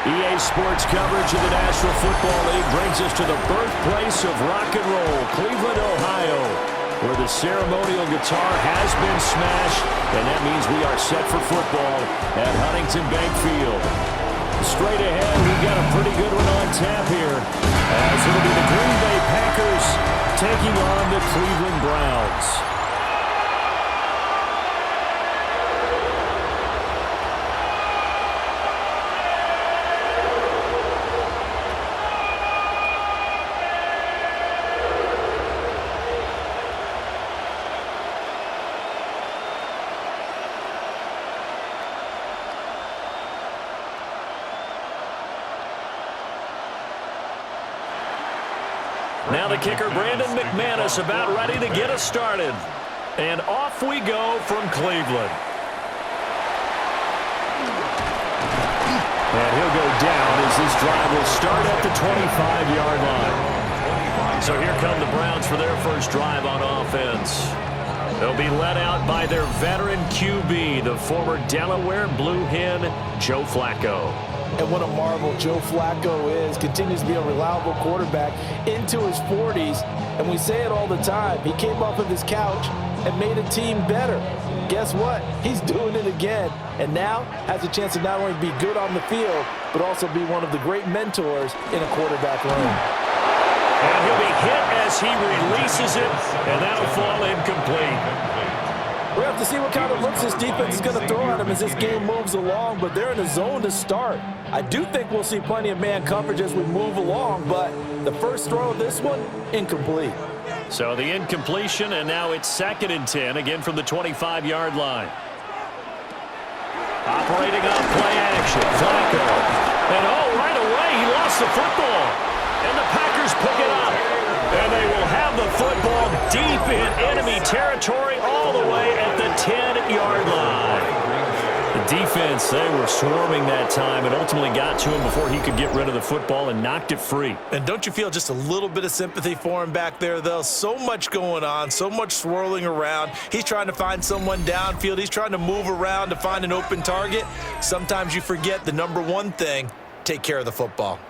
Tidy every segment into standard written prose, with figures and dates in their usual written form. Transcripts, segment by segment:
EA Sports coverage of the National Football League brings us to the birthplace of rock and roll, Cleveland, Ohio, where the ceremonial guitar has been smashed, and that means we are set for football at Huntington Bank Field. Straight ahead, we've got a pretty good one on tap here, as it'll be the Green Bay Packers taking on the Cleveland Browns. Now the kicker, Brandon McManus, about ready to get us started. And off we go from Cleveland. And he'll go down as this drive will start at the 25-yard line. So here come the Browns for their first drive on offense. They'll be led out by their veteran QB, the former Delaware Blue Hen, Joe Flacco. And what a marvel Joe Flacco is. Continues to be a reliable quarterback into his 40s. And we say it all the time. He came off of his couch and made a team better. Guess what? He's doing it again. And now has a chance to not only be good on the field, but also be one of the great mentors in a quarterback room. And he'll be hit as he releases it, and that'll fall incomplete. We have to see what kind of looks this defense is going to throw at him as this game moves along, but they're in a zone to start. I do think we'll see plenty of man coverage as we move along, but the first throw of this one, incomplete. So the incompletion, and now it's 2nd and 10, again from the 25-yard line. Operating on play action, Flacco. And right away, he lost the football. And the Packers pick it up. And they will have the football deep in enemy territory all the way at the 10-yard line. The defense, they were swarming that time and ultimately got to him before he could get rid of the football and knocked it free. And don't you feel just a little bit of sympathy for him back there, though? So much going on, so much swirling around. He's trying to find someone downfield. He's trying to move around to find an open target. Sometimes you forget the number one thing, take care of the football.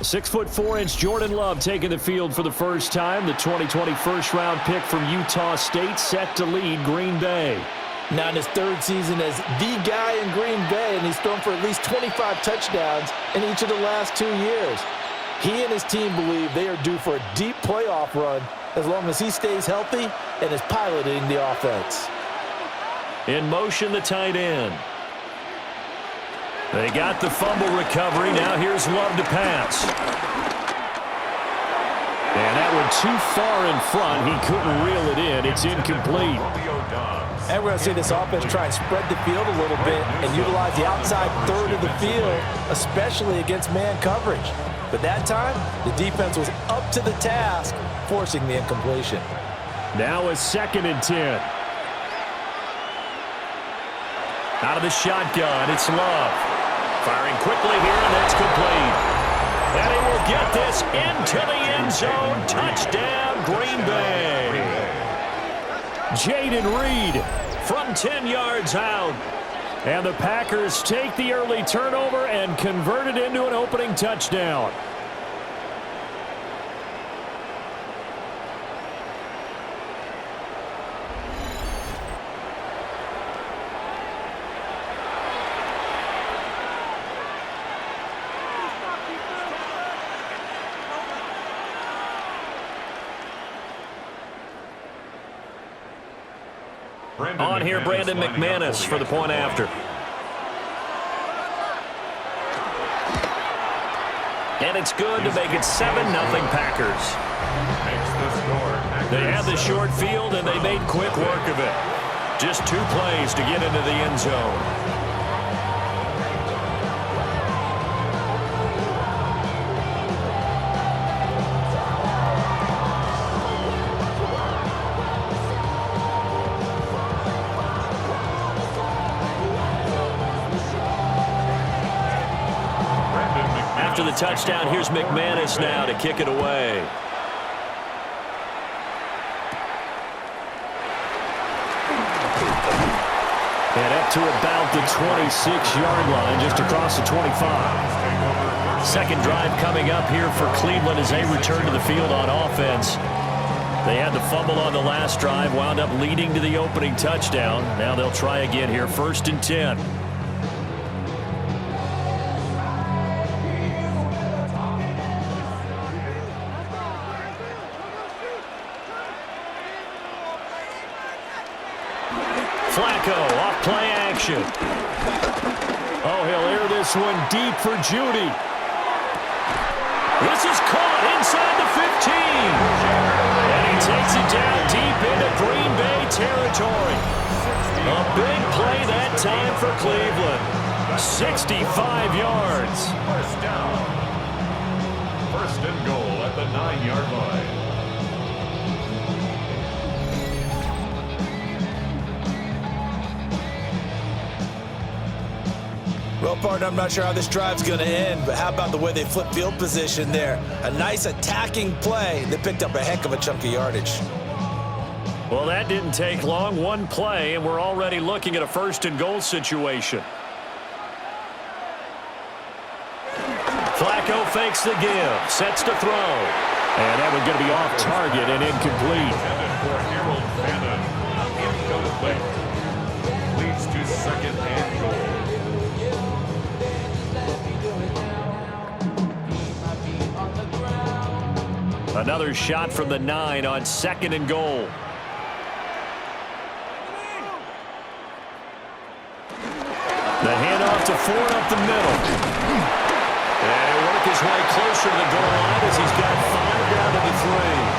6'4" Jordan Love taking the field for the first time. The 2020 first-round pick from Utah State set to lead Green Bay. Now in his 3rd season as the guy in Green Bay, and he's thrown for at least 25 touchdowns in each of the last 2 years. He and his team believe they are due for a deep playoff run as long as he stays healthy and is piloting the offense. In motion, the tight end. They got the fumble recovery. Now here's Love to pass. And that one too far in front. He couldn't reel it in. It's incomplete. And we're going to see this offense try and spread the field a little bit and utilize the outside third of the field, especially against man coverage. But that time, the defense was up to the task, forcing the incompletion. Now a 2nd and 10. Out of the shotgun, it's Love. Firing quickly here, and that's complete. And he will get this into the end zone. Touchdown, Green Bay. Jaden Reed from 10 yards out. And the Packers take the early turnover and convert it into an opening touchdown. On here, Brandon McManus for the point after. And it's good to make it 7-0 Packers. They had the short field, and they made quick work of it. Just 2 plays to get into the end zone. After the touchdown, here's McManus now to kick it away. And up to about the 26-yard line, just across the 25. Second drive coming up here for Cleveland as they return to the field on offense. They had the fumble on the last drive, wound up leading to the opening touchdown. Now they'll try again here, 1st and 10. Flacco off play action. Oh, he'll air this one deep for Judy. This is caught inside the 15. And he takes it down deep into Green Bay territory. A big play that time for Cleveland. 65 yards. First down. 1st and goal at the 9-yard line. Well, partner, I'm not sure how this drive's going to end, but how about the way they flip field position there? A nice attacking play that picked up a heck of a chunk of yardage. Well, that didn't take long. One play, and we're already looking at a 1st and goal situation. Flacco fakes the give, sets to throw. And that one's going to be off target and incomplete. Intended for Harold Bannon. Incomplete. Leads to 2nd and goal. Another shot from the 9 on 2nd and goal. The handoff to Ford up the middle. And he'll work his way closer to the goal line as he's got 5 down to the 3.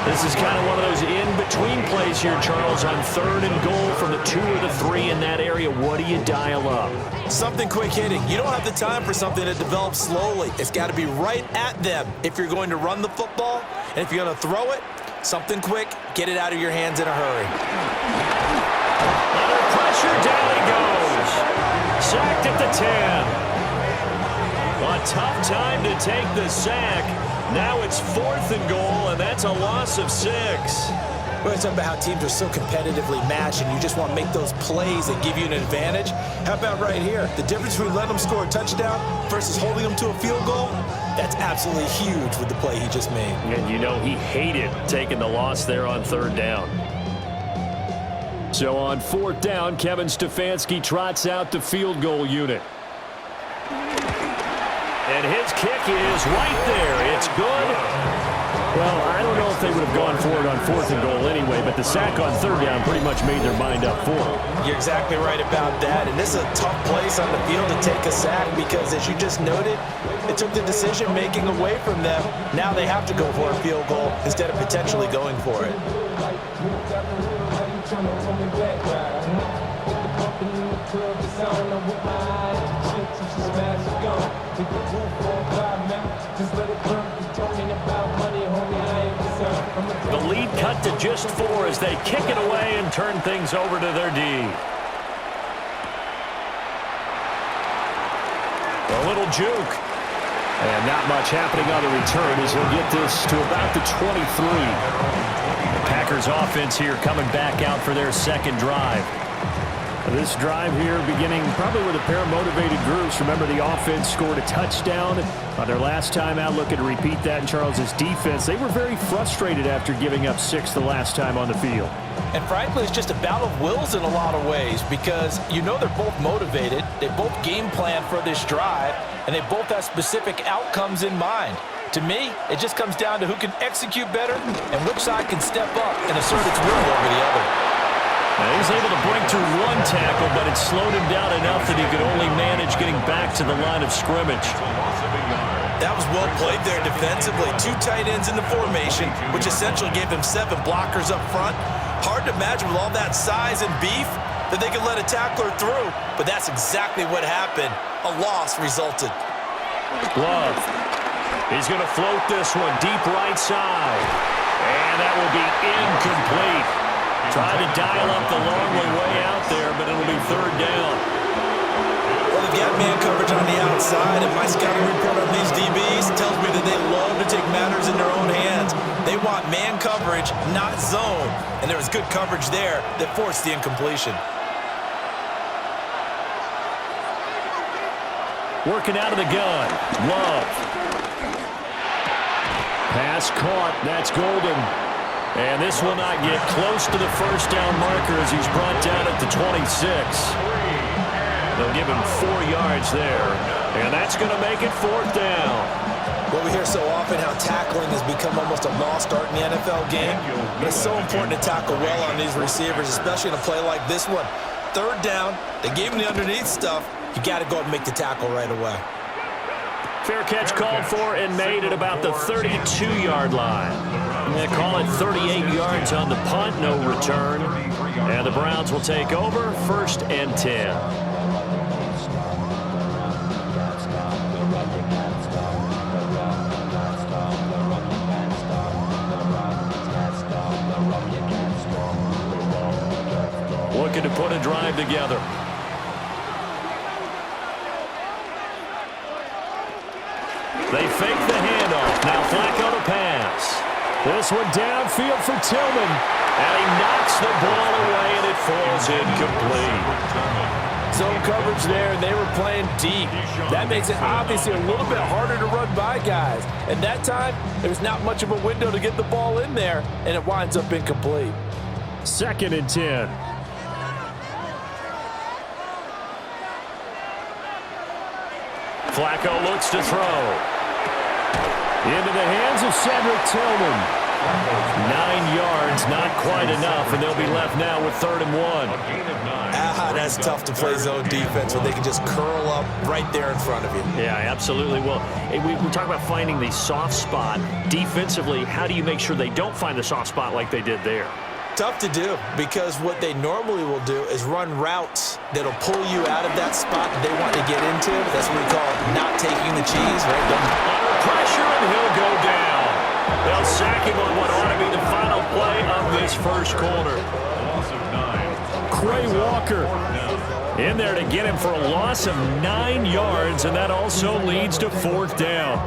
This is kind of one of those in-between plays here, Charles, on 3rd and goal from the 2 or the 3 in that area. What do you dial up? Something quick hitting. You don't have the time for something to develop slowly. It's got to be right at them if you're going to run the football. And if you're going to throw it, something quick, get it out of your hands in a hurry. Under pressure, down he goes. Sacked at the 10. A tough time to take the sack. Now it's 4th and goal, and that's a loss of 6. We're talking about how teams are so competitively matched, and you just want to make those plays that give you an advantage. How about right here? The difference between letting them score a touchdown versus holding them to a field goal, that's absolutely huge with the play he just made. And you know he hated taking the loss there on 3rd down. So on 4th down, Kevin Stefanski trots out the field goal unit. And his kick is right there. It's good. Well, I don't know if they would have gone for it on 4th and goal anyway, but the sack on 3rd down pretty much made their mind up for it. You're exactly right about that, and this is a tough place on the field to take a sack because, as you just noted, it took the decision-making away from them. Now they have to go for a field goal instead of potentially going for it. The lead cut to just 4 as they kick it away and turn things over to their D. A little juke. And not much happening on the return as he'll get this to about the 23. The Packers offense here coming back out for their 2nd drive. This drive here beginning probably with a pair of motivated groups. Remember, the offense scored a touchdown on their last time out. Looking to repeat that in Charles's defense. They were very frustrated after giving up 6 the last time on the field. And frankly, it's just a battle of wills in a lot of ways because you know they're both motivated. They both game plan for this drive, and they both have specific outcomes in mind. To me, it just comes down to who can execute better and which side can step up and assert its will over the other. Now he's able to break through 1 tackle, but it slowed him down enough that he could only manage getting back to the line of scrimmage. That was well played there defensively. 2 tight ends in the formation, which essentially gave them 7 blockers up front. Hard to imagine with all that size and beef that they could let a tackler through, but that's exactly what happened. A loss resulted. Love. He's going to float this one deep right side. And that will be incomplete. Tried to dial up the long way out there, but it'll be 3rd down. Well, they've got man coverage on the outside, and my scouting report on these DBs tells me that they love to take matters in their own hands. They want man coverage, not zone. And there was good coverage there that forced the incompletion. Working out of the gun. Love. Pass caught. That's Golden. And this will not get close to the first down marker as he's brought down at the 26. They'll give him 4 yards there. And that's going to make it 4th down. Well, we hear so often how tackling has become almost a lost art in the NFL game. But it's so important to tackle well on these receivers, especially in a play like this one. 3rd down, they gave him the underneath stuff. You got to go and make the tackle right away. Fair catch called for and made at about the 32-yard line. And they call it 38 yards on the punt, no return. And the Browns will take over, 1st and 10. Looking to put a drive together. They fake the handoff. Now Flacco to pass. This one downfield for Tillman. And he knocks the ball away, and it falls incomplete. Zone coverage there, and they were playing deep. That makes it obviously a little bit harder to run by guys. And that time, there's not much of a window to get the ball in there, and it winds up incomplete. 2nd and 10. Flacco looks to throw. Into the hands of Cedric Tillman. 9 yards, not quite enough, and they'll be left now with 3rd and 1. That's tough to play zone defense when they can just curl up right there in front of you. Yeah, absolutely. Well, we talk about finding the soft spot. Defensively, how do you make sure they don't find the soft spot like they did there? Tough to do, because what they normally will do is run routes that'll pull you out of that spot that they want to get into. That's what we call not taking the cheese, right? Under pressure, and he'll go down. They'll sack him on what ought to be the final play of this first quarter. Quay Walker in there to get him for a loss of 9 yards, and that also leads to 4th down.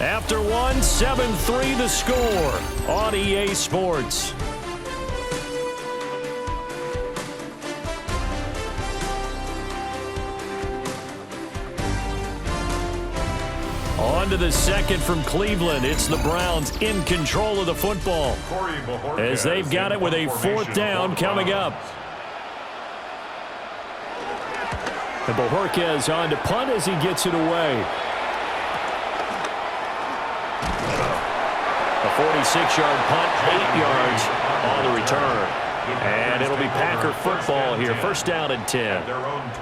After 1, 7-3 the score on EA Sports. On to the second from Cleveland. It's the Browns in control of the football as they've got it with a 4th down coming up. And Bohorquez on to punt as he gets it away. A 46-yard punt, 8 yards on the return. And it'll be Packer football here. 1st down and 10.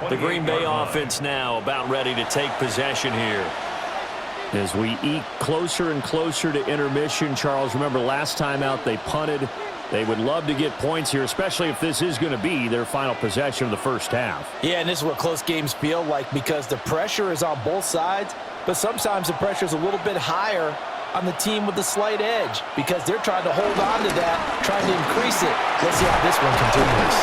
The Green Bay offense now about ready to take possession here. As we eke closer and closer to intermission, Charles, remember last time out they punted. They would love to get points here, especially if this is going to be their final possession of the first half. Yeah, and this is what close games feel like, because the pressure is on both sides, but sometimes the pressure is a little bit higher on the team with the slight edge because they're trying to hold on to that, trying to increase it. Let's see how this one continues.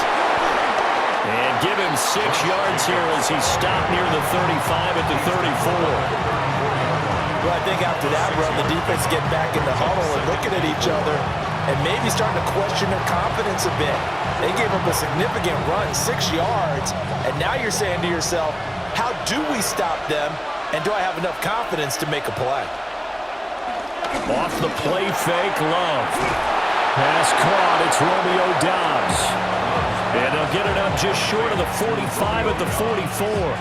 And give him 6 yards here as he stopped near the 35 at the 34. Well, I think after that run, the defense getting back in the huddle and looking at each other and maybe starting to question their confidence a bit. They gave up a significant run, 6 yards, and now you're saying to yourself, how do we stop them, and do I have enough confidence to make a play? Off the play fake, Love. Pass caught, it's Romeo Doubs. And they'll get it up just short of the 45 at the 44.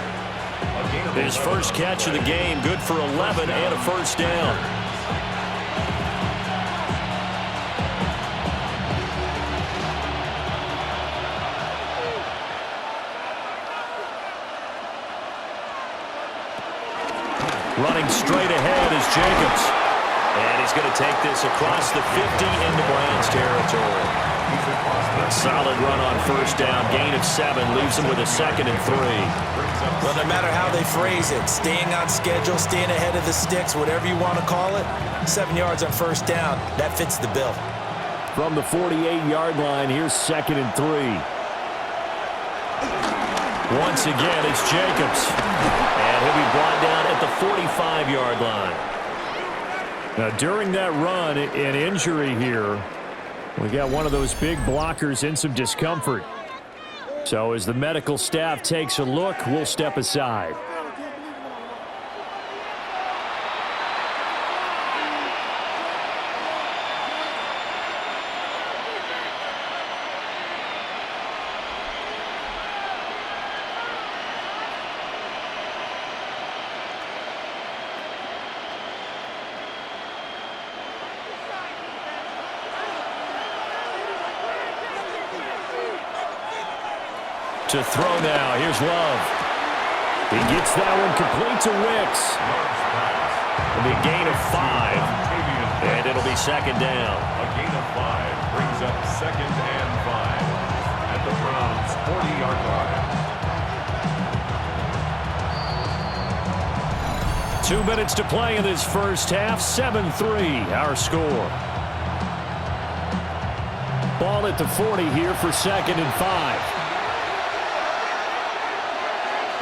His first catch of the game, good for 11 and a 1st down. Running straight ahead is Jacobs. And he's going to take this across the 50 into Browns territory. A solid run on 1st down, gain of 7, leaves him with a 2nd and 3. Well, no matter how they phrase it, staying on schedule, staying ahead of the sticks, whatever you want to call it, 7 yards on 1st down, that fits the bill. From the 48-yard line, here's 2nd and 3. Once again, it's Jacobs. And he'll be brought down at the 45-yard line. Now, during that run, an injury here. We got one of those big blockers in some discomfort. So as the medical staff takes a look, we'll step aside. To throw now. Here's Love. He gets that one complete to Wicks. It'll be a gain of 5. And it'll be second down. A gain of 5 brings up second and 5 at the Browns' 40-yard line. 2 minutes to play in this first half. 7-3 our score. Ball at the 40 here for second and 5.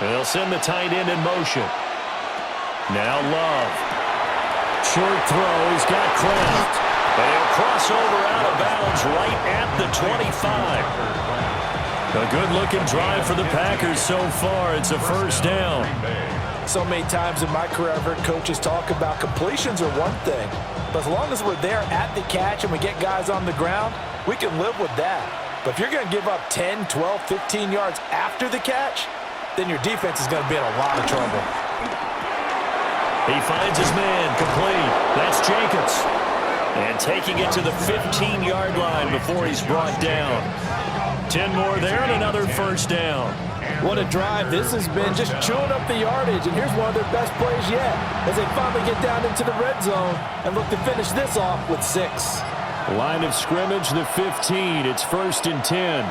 They'll send the tight end in motion. Now Love. Short throw. He's got Kraft. And he'll cross over out of bounds right at the 25. A good-looking drive for the Packers so far. It's a first down. So many times in my career, I've heard coaches talk about completions are one thing. But as long as we're there at the catch and we get guys on the ground, we can live with that. But if you're going to give up 10, 12, 15 yards after the catch, then your defense is going to be in a lot of trouble. He finds his man complete. That's Jacobs. And taking it to the 15-yard line before he's brought down. 10 more there and another first down. What a drive this has been, just chewing up the yardage. And here's one of their best plays yet as they finally get down into the red zone and look to finish this off with 6. Line of scrimmage, the 15. It's first and 10.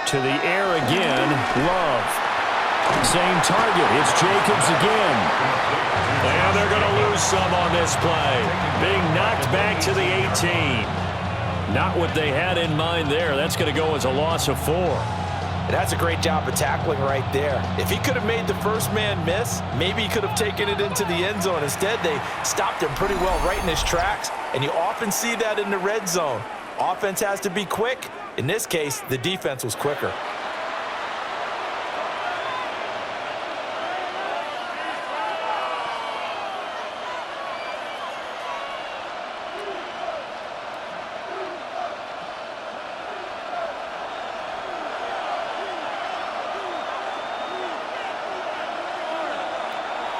To the air again, Love. Same target, it's Jacobs again. And they're going to lose some on this play. Being knocked back to the 18. Not what they had in mind there. That's going to go as a loss of 4. And that's a great job of tackling right there. If he could have made the first man miss, maybe he could have taken it into the end zone. Instead, they stopped him pretty well right in his tracks. And you often see that in the red zone. Offense has to be quick. In this case, the defense was quicker.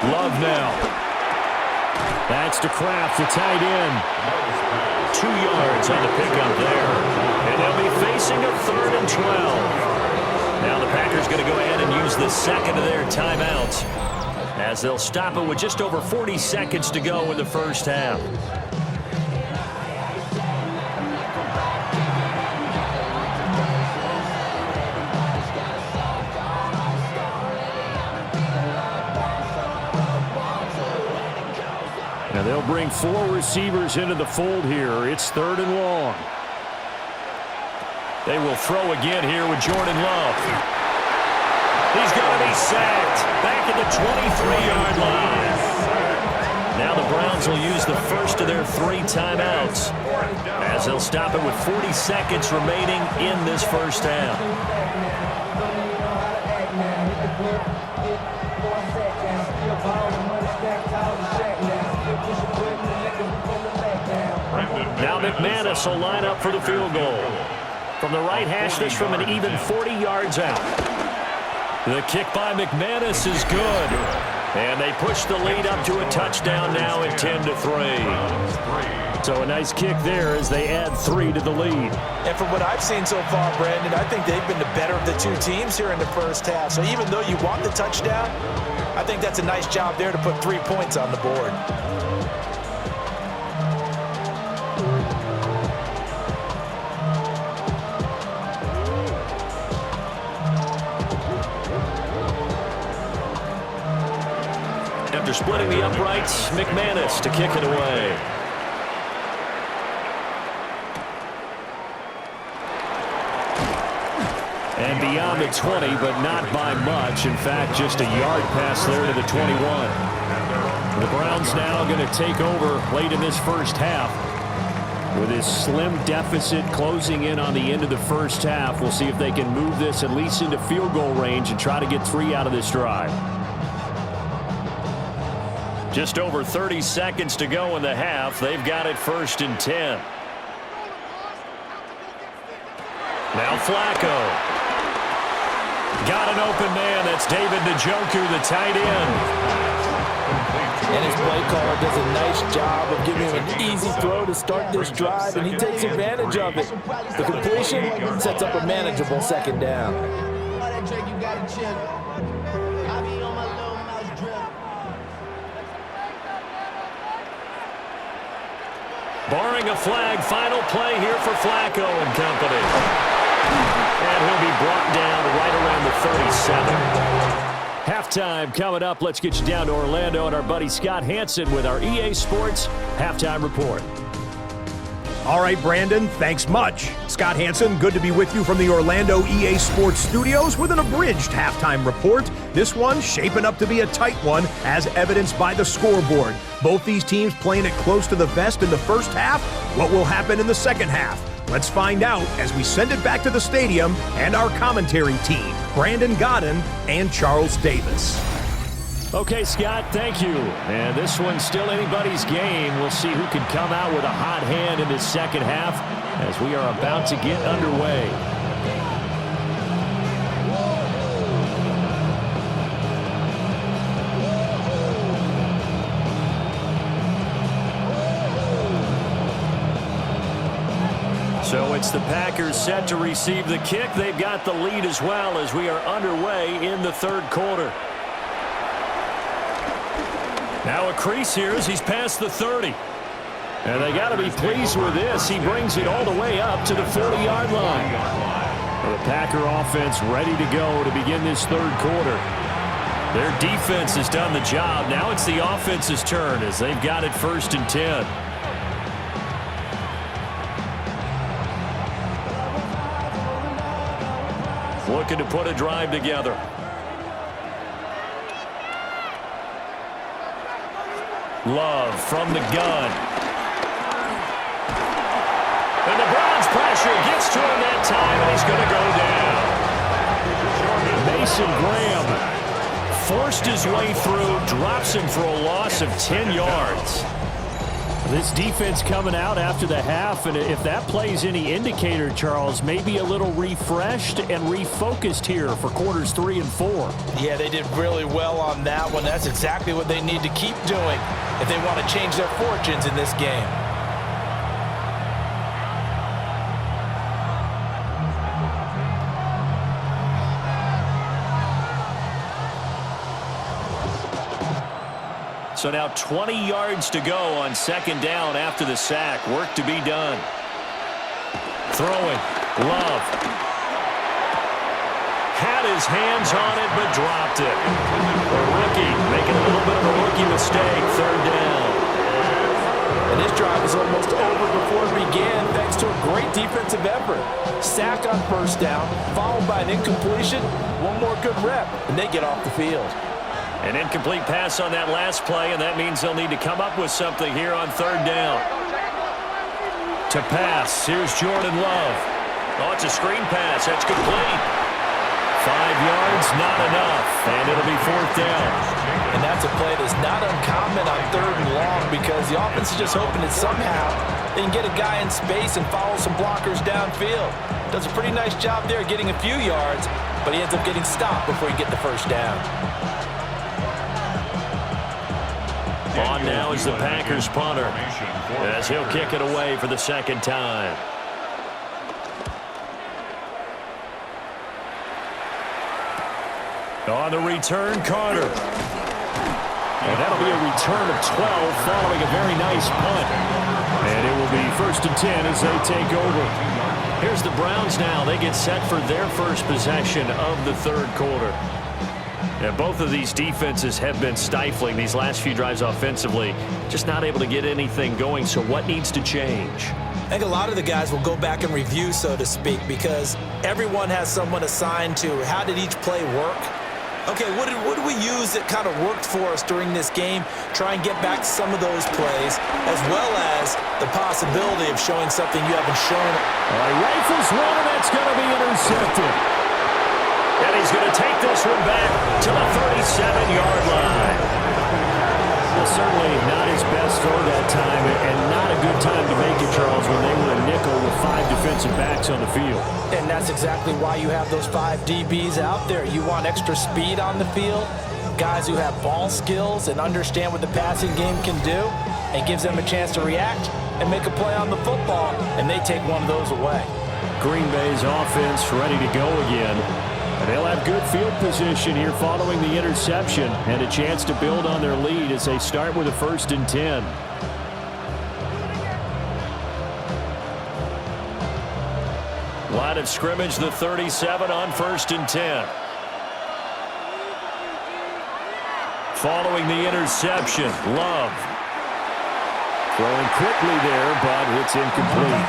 Love now. That's to Kraft, the tight end. 2 yards on the pickup there. And they'll be facing a 3rd and 12. Now the Packers going to go ahead and use the second of their timeouts as they'll stop it with just over 40 seconds to go in the first half. Now they'll bring 4 receivers into the fold here. It's 3rd and long. They will throw again here with Jordan Love. He's going to be sacked back at the 23-yard line. Now the Browns will use the first of their 3 timeouts as they'll stop it with 40 seconds remaining in this first half. Now McManus will line up for the field goal. From the right hash, this from an even 40 yards out. The kick by McManus is good. And they push the lead up to a touchdown now at 10-3. So a nice kick there as they add 3 to the lead. And from what I've seen so far, Brandon, I think they've been the better of the 2 teams here in the first half. So even though you want the touchdown, I think that's a nice job there to put 3 points on the board. After splitting the uprights, McManus to kick it away. And beyond the 20, but not by much. In fact, just a yard pass there to the 21. The Browns now going to take over late in this first half. With this slim deficit closing in on the end of the first half, we'll see if they can move this at least into field goal range and try to get 3 out of this drive. Just over 30 seconds to go in the half. They've got it 1st and 10. Now Flacco. Got an open man. That's David Njoku, the tight end. And his play caller does a nice job of giving him an easy throw to start this drive, and he takes advantage of it. The completion sets up a manageable 2nd down. Barring a flag, final play here for Flacco and company. And he'll be brought down right around the 37. Halftime coming up. Let's get you down to Orlando and our buddy Scott Hanson with our EA Sports Halftime Report. All right, Brandon, thanks much. Scott Hanson, good to be with you from the Orlando EA Sports Studios with an abridged halftime report. This one shaping up to be a tight one, as evidenced by the scoreboard. Both these teams playing it close to the vest in the first half. What will happen in the second half? Let's find out as we send it back to the stadium and our commentary team, Brandon Godden and Charles Davis. Okay, Scott, thank you. And this one's still anybody's game. We'll see who can come out with a hot hand in this second half as we are about to get underway. So it's the Packers set to receive the kick. They've got the lead as well as we are underway in the 3rd quarter. Now a crease here as he's past the 30. And they got to be pleased with this. He brings it all the way up to the 40-yard line. The Packer offense ready to go to begin this 3rd quarter. Their defense has done the job. Now it's the offense's turn as they've got it 1st and 10. Looking to put a drive together. Love from the gun. And the Browns pressure gets to him that time, and he's going to go down. Mason Graham forced his way through, drops him for a loss of 10 yards. This defense coming out after the half, and if that plays any indicator, Charles, maybe a little refreshed and refocused here for quarters 3 and 4. Yeah, they did really well on that one. That's exactly what they need to keep doing if they want to change their fortunes in this game. So now 20 yards to go on 2nd down after the sack. Work to be done. Throwing. Love. Had his hands on it, but dropped it. A rookie making a little bit of a rookie mistake. 3rd down. And this drive is almost over before it began thanks to a great defensive effort. Sack on 1st down, followed by an incompletion. One more good rep, and they get off the field. An incomplete pass on that last play, and that means they'll need to come up with something here on 3rd down. To pass, here's Jordan Love. Oh, it's a screen pass. That's complete. 5 yards, not enough, and it'll be 4th down. And that's a play that's not uncommon on 3rd and long because the offense is just hoping that somehow they can get a guy in space and follow some blockers downfield. Does a pretty nice job there getting a few yards, but he ends up getting stopped before he gets the 1st down. On now is the Packers punter as he'll kick it away for the 2nd time. On the return, Carter. And that'll be a return of 12 following a very nice punt. And it will be 1st and 10 as they take over. Here's the Browns now. They get set for their first possession of the 3rd quarter. And both of these defenses have been stifling these last few drives offensively. Just not able to get anything going. So what needs to change? I think a lot of the guys will go back and review, so to speak, because everyone has someone assigned to how did each play work. Okay, what did we use that kind of worked for us during this game? Try and get back to some of those plays, as well as the possibility of showing something you haven't shown. He rifles one, and that's going to be intercepted. And he's going to take this one back to the 37-yard line. Well, certainly not his best throw that time, and not a good time to make it, Charles, when they were a nickel with 5 defensive backs on the field. And that's exactly why you have those 5 DBs out there. You want extra speed on the field, guys who have ball skills and understand what the passing game can do. It gives them a chance to react and make a play on the football, and they take one of those away. Green Bay's offense ready to go again. And they'll have good field position here following the interception and a chance to build on their lead as they start with a 1st and 10. Line of scrimmage, the 37 on 1st and 10. Following the interception, Love. Throwing quickly there, but it's incomplete.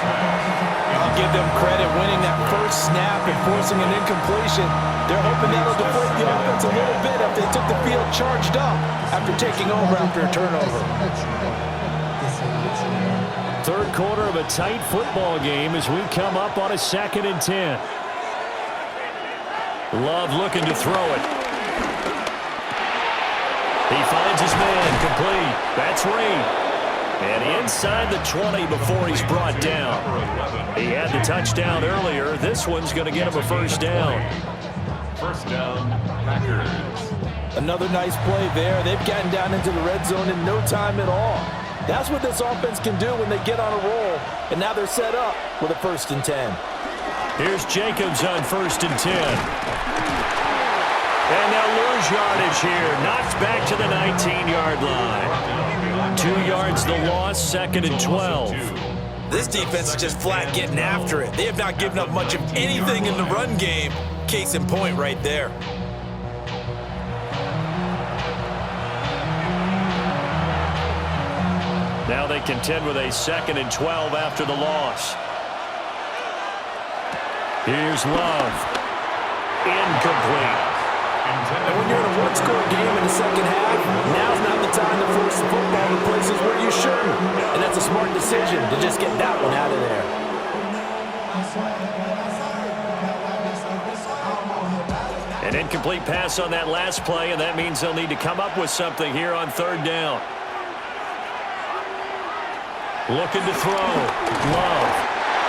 I'll give them credit winning that first snap and forcing an incompletion. They're hoping that'll deflate the offense a little bit if they took the field charged up after taking over after a turnover. Third quarter of a tight football game as we come up on a 2nd and 10. Love looking to throw it. He finds his man, complete. That's Reed. And inside the 20 before he's brought down. He had the touchdown earlier. This one's going to get him a 1st down. 1st down, Packers. Another nice play there. They've gotten down into the red zone in no time at all. That's what this offense can do when they get on a roll. And now they're set up with a 1st and 10. Here's Jacobs on 1st and 10. And they'll lose yardage here. Knocked back to the 19-yard line. 2 yards the loss, 2nd and 12. This defense is just flat getting after it. They have not given up much of anything in the run game. Case in point right there. Now they contend with a 2nd and 12 after the loss. Here's Love. Incomplete. And when you're in a one-score game in the second half, now's not the time to force the football to places where you shouldn't. And that's a smart decision to just get that one out of there. An incomplete pass on that last play, and that means they'll need to come up with something here on 3rd down. Looking to throw. Love.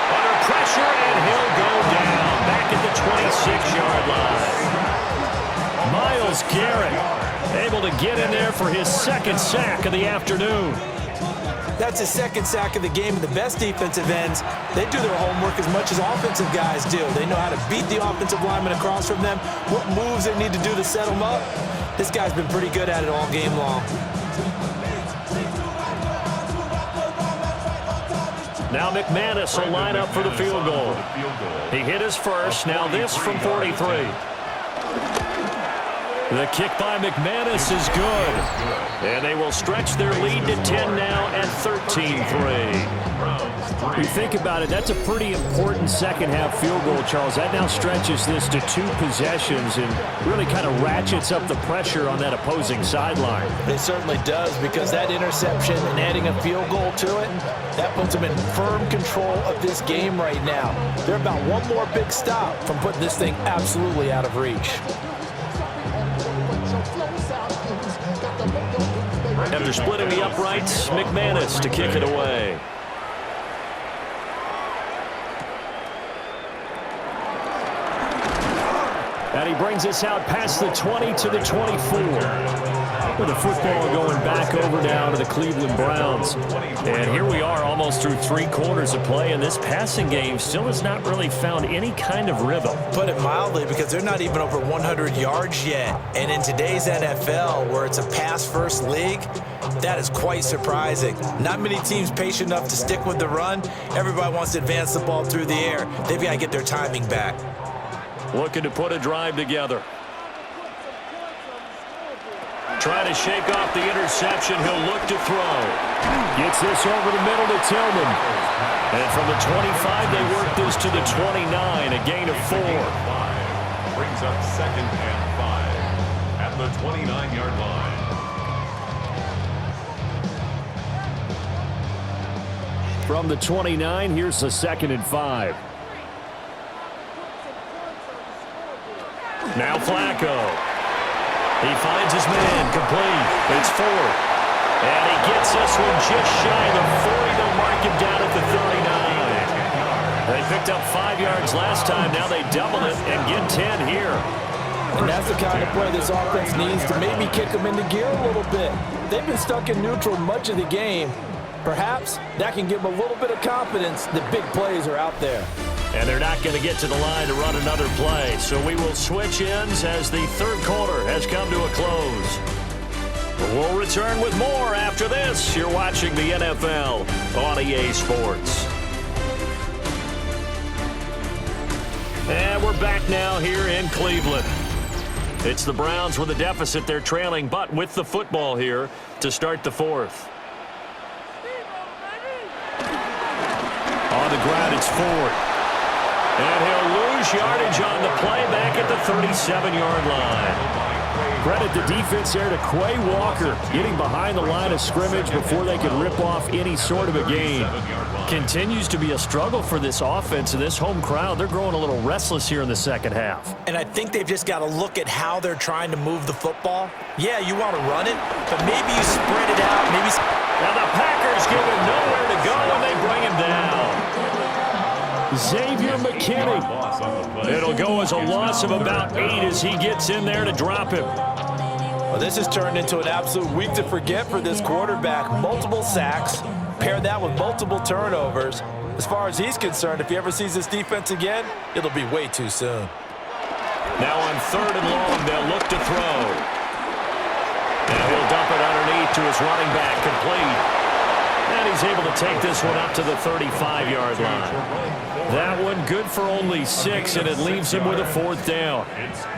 Under pressure, and he'll go down. Back at the 26-yard line. Myles Garrett able to get in there for his 2nd sack of the afternoon. That's his 2nd sack of the game. And the best defensive ends, they do their homework as much as offensive guys do. They know how to beat the offensive lineman across from them, what moves they need to do to set them up. This guy's been pretty good at it all game long. Now McManus will line up for the field goal. He hit his first. Now this from 43. The kick by McManus is good. And they will stretch their lead to 10 now at 13-3. You think about it, that's a pretty important second-half field goal, Charles. That now stretches this to 2 possessions and really kind of ratchets up the pressure on that opposing sideline. It certainly does, because that interception and adding a field goal to it, that puts them in firm control of this game right now. They're about one more big stop from putting this thing absolutely out of reach. After splitting the uprights, McManus to kick it away. And he brings us out past the 20 to the 24. With the football going back over now to the Cleveland Browns. And here we are almost through 3 quarters of play, and this passing game still has not really found any kind of rhythm. Put it mildly, because they're not even over 100 yards yet. And in today's NFL, where it's a pass-first league, that is quite surprising. Not many teams patient enough to stick with the run. Everybody wants to advance the ball through the air. They've got to get their timing back. Looking to put a drive together. Trying to shake off the interception. He'll look to throw. Gets this over the middle to Tillman. And from the 25, they work this to the 29, a gain of 4. Brings up 2nd and 5. at the 29-yard line. From the 29, here's the 2nd and 5. Now Flacco. He finds his man, complete. It's 4. And he gets this one just shy of the 40. They'll mark him down at the 39. They picked up 5 yards last time. Now they double it and get 10 here. And that's the kind of play this offense needs to maybe kick them into gear a little bit. They've been stuck in neutral much of the game. Perhaps that can give them a little bit of confidence that big plays are out there. And they're not going to get to the line to run another play. So we will switch ends as the 3rd quarter has come to a close. We'll return with more after this. You're watching the NFL on EA Sports. And we're back now here in Cleveland. It's the Browns with a deficit. They're trailing, but with the football here to start the 4th. On the ground, it's Ford. And he'll lose yardage on the play back at the 37-yard line. Credit the defense there to Quay Walker, getting behind the line of scrimmage before they could rip off any sort of a gain. Continues to be a struggle for this offense and this home crowd. They're growing a little restless here in the second half. And I think they've just got to look at how they're trying to move the football. Yeah, you want to run it, but maybe you spread it out. Maybe. Now the Packers give him nowhere to go, and they bring him down. Xavier McKinney. It'll go as a loss of about 8 as he gets in there to drop him. Well, this has turned into an absolute week to forget for this quarterback. Multiple sacks, pair that with multiple turnovers. As far as he's concerned, if he ever sees this defense again, it'll be way too soon. Now on 3rd and long, they'll look to throw. And he'll dump it underneath to his running back, complete. And he's able to take this one up to the 35-yard line. That one good for only 6, and it leaves him with a 4th down.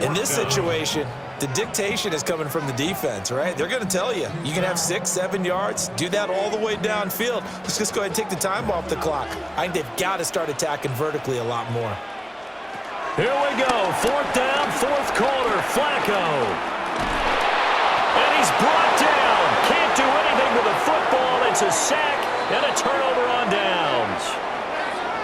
In this situation, the dictation is coming from the defense, right? They're going to tell you, you can have 6, 7 yards, do that all the way downfield. Let's just go ahead and take the time off the clock. I think they've got to start attacking vertically a lot more. Here we go, 4th down, 4th quarter, Flacco. And he's brought down. Can't do anything with the football. It's a sack and a turnover on downs.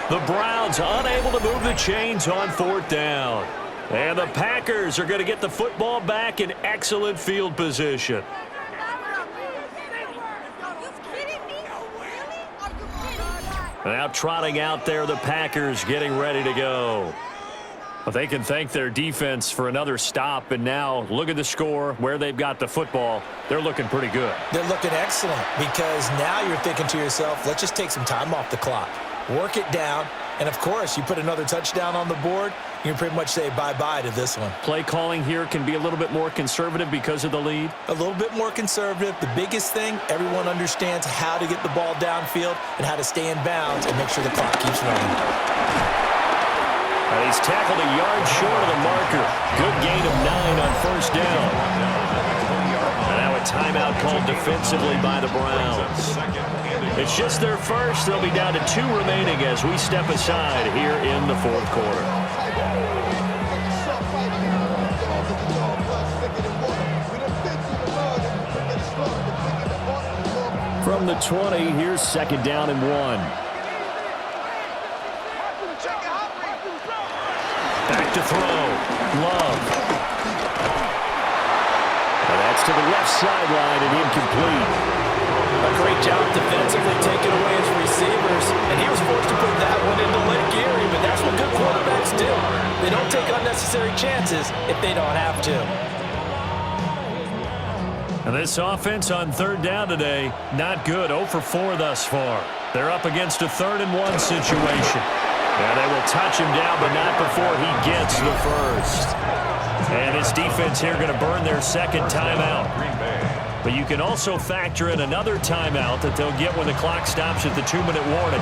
The Browns unable to move the chains on 4th down. And the Packers are going to get the football back in excellent field position. Now trotting out there, the Packers getting ready to go. Well, they can thank their defense for another stop, and now look at the score, where they've got the football. They're looking pretty good. They're looking excellent because now you're thinking to yourself, let's just take some time off the clock, work it down, and of course, you put another touchdown on the board, you can pretty much say bye-bye to this one. Play calling here can be a little bit more conservative because of the lead. A little bit more conservative. The biggest thing, everyone understands how to get the ball downfield and how to stay in bounds and make sure the clock keeps running. He's tackled a yard short of the marker. Good gain of 9 on 1st down. And now a timeout called defensively by the Browns. It's just their first. They'll be down to 2 remaining as we step aside here in the 4th quarter. From the 20, here's 2nd down and 1. Back to throw. Love. And that's to the left sideline and incomplete. A great job defensively taking away his receivers, and he was forced to put that one into Lake Erie, but that's what good quarterbacks do. They don't take unnecessary chances if they don't have to. And this offense on 3rd down today, not good. 0 for 4 thus far. They're up against a 3rd and 1 situation. And they will touch him down, but not before he gets the first. And his defense here going to burn their 2nd timeout. But you can also factor in another timeout that they'll get when the clock stops at the 2-minute warning.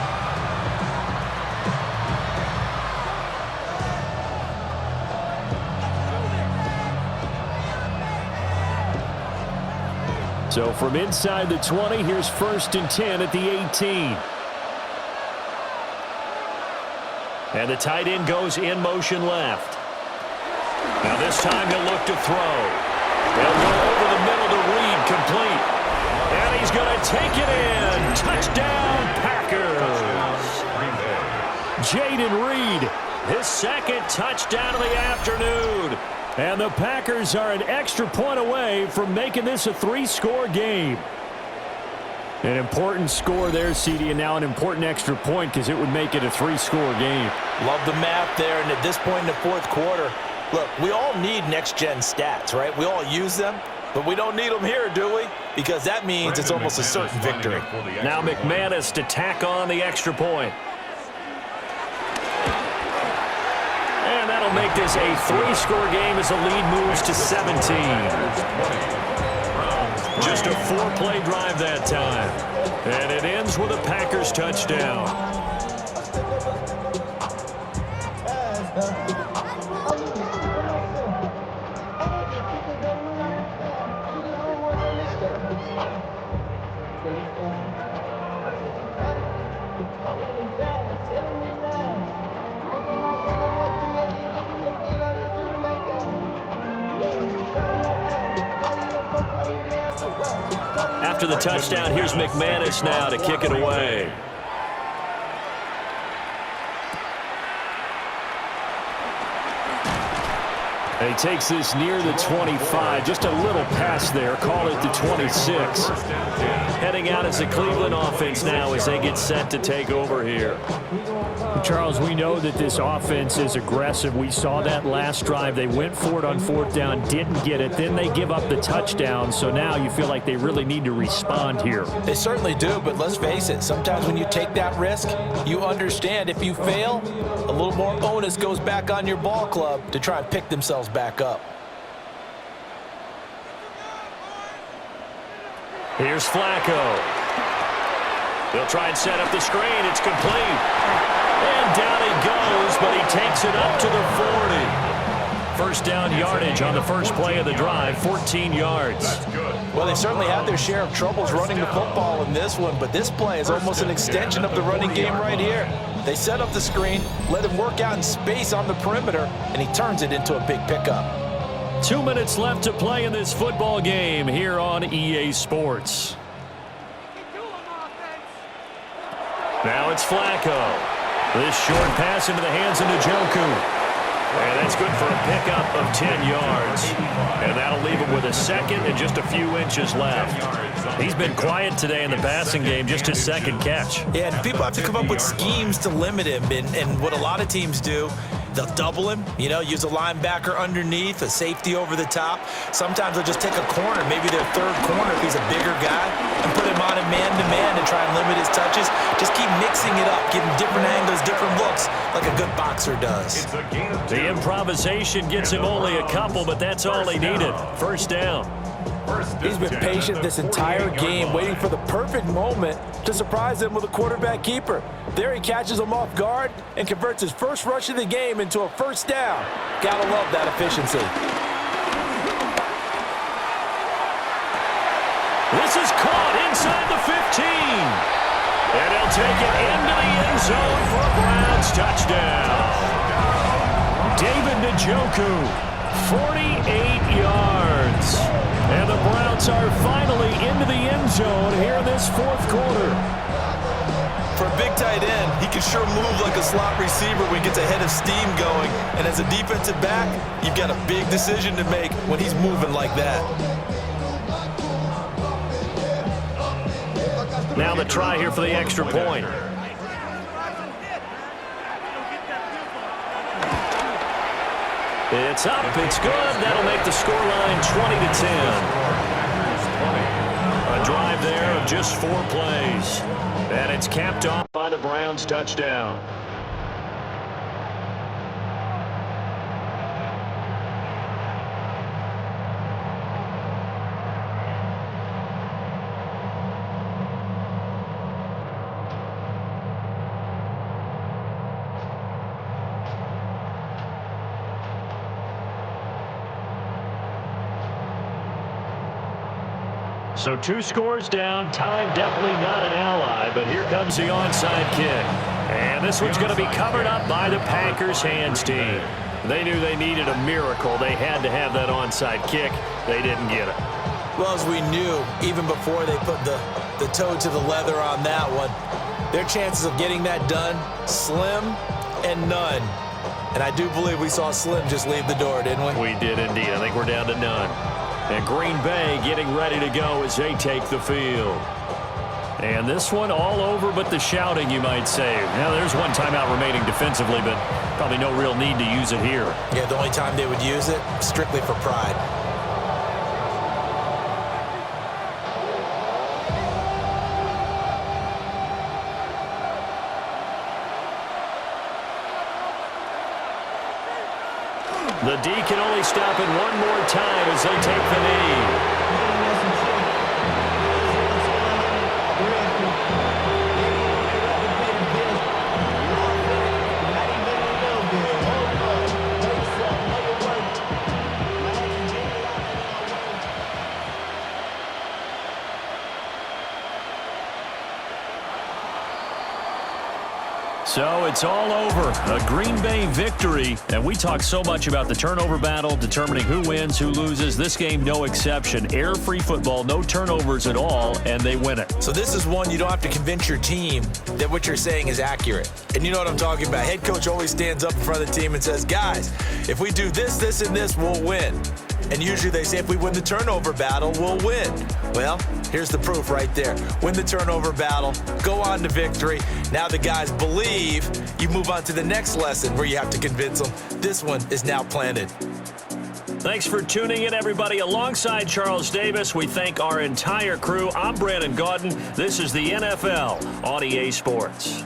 So from inside the 20, here's 1st and 10 at the 18. And the tight end goes in motion left. Now this time he'll look to throw. They'll go over the middle to Reed, complete. And he's going to take it in. Touchdown, Packers. Jaden Reed, his second touchdown of the afternoon. And the Packers are an extra point away from making this a 3-score game. An important score there, CD, and now an important extra point because it would make it a 3-score game. Love the math there, and at this point in the fourth quarter, look, we all need next-gen stats, right? We all use them, but we don't need them here, do we? Because that means it's almost a certain victory. Now McManus to tack on the extra point. And that'll make this a 3-score game as the lead moves to 17. Just a 4-play drive that time. And it ends with a Packers touchdown. After the touchdown, here's McManus now to kick it away. And he takes this near the 25. Just a little pass there. Call it the 26. Heading out as the Cleveland offense now as they get set to take over here. Charles, we know that this offense is aggressive. We saw that last drive. They went for it on 4th down, didn't get it. Then they give up the touchdown. So now you feel like they really need to respond here. They certainly do, but let's face it. Sometimes when you take that risk, you understand if you fail, a little more onus goes back on your ball club to try and pick themselves back up. Here's Flacco. They'll try and set up the screen. It's complete. And down he goes, but he takes it up to the 40. First down yardage on the first play of the drive, 14 yards. Well, they certainly had their share of troubles running the football in this one, but this play is almost an extension of the running game right here. They set up the screen, let him work out in space on the perimeter, and he turns it into a big pickup. 2 minutes left to play in this football game here on EA Sports. Now it's Flacco. This short pass into the hands of Njoku. And that's good for a pickup of 10 yards. And that'll leave him with a second and just a few inches left. He's been quiet today in the passing game, just his second catch. Yeah, and people have to come up with schemes to limit him. And what a lot of teams do, they'll double him, use a linebacker underneath, a safety over the top. Sometimes they'll just take a corner, maybe their third corner if he's a bigger guy, and put him on a man-to-man and try and limit his touches. Just keep mixing it up, giving different angles, different looks, like a good boxer does. The improvisation gets him only a couple, but that's all he needed. First down. He's been patient this entire game, waiting for the perfect moment to surprise him with a quarterback keeper. There he catches him off guard and converts his first rush of the game into a first down. Gotta love that efficiency. This is caught inside the 15. And he'll take it into the end zone for a Browns touchdown. David Njoku, 48 yards. And the Browns are finally into the end zone here in this fourth quarter. For a big tight end, he can sure move like a slot receiver when he gets a head of steam going. And as a defensive back, you've got a big decision to make when he's moving like that. Now the try here for the extra point. It's up, it's good. That'll make the scoreline 20-10. A drive there of just 4 plays. And it's capped off by the Browns touchdown. So 2 scores down, time definitely not an ally, but here comes the onside kick. And this one's going to be covered up by the Packers hands team. They knew they needed a miracle. They had to have that onside kick. They didn't get it. Well, as we knew, even before they put the toe to the leather on that one, their chances of getting that done, slim and none. And I do believe we saw Slim just leave the door, didn't we? We did indeed. I think we're down to none. And Green Bay getting ready to go as they take the field. And this one all over but the shouting, you might say. Now, there's one timeout remaining defensively, but probably no real need to use it here. Yeah, the only time they would use it, strictly for pride. The D can only stop it one more time as they take the knee. So it's all over. A Green Bay victory. And we talk so much about the turnover battle, determining who wins, who loses. This game, no exception. Air-free football, no turnovers at all, and they win it. So this is one you don't have to convince your team that what you're saying is accurate. And you know what I'm talking about. Head coach always stands up in front of the team and says, guys, if we do this, this, and this, we'll win. And usually they say if we win the turnover battle, we'll win. Well, here's the proof right there. Win the turnover battle, go on to victory. Now the guys believe. You move on to the next lesson where you have to convince them. This one is now planted. Thanks for tuning in, everybody. Alongside Charles Davis, we thank our entire crew. I'm Brandon Gaudin. This is the NFL on EA Sports.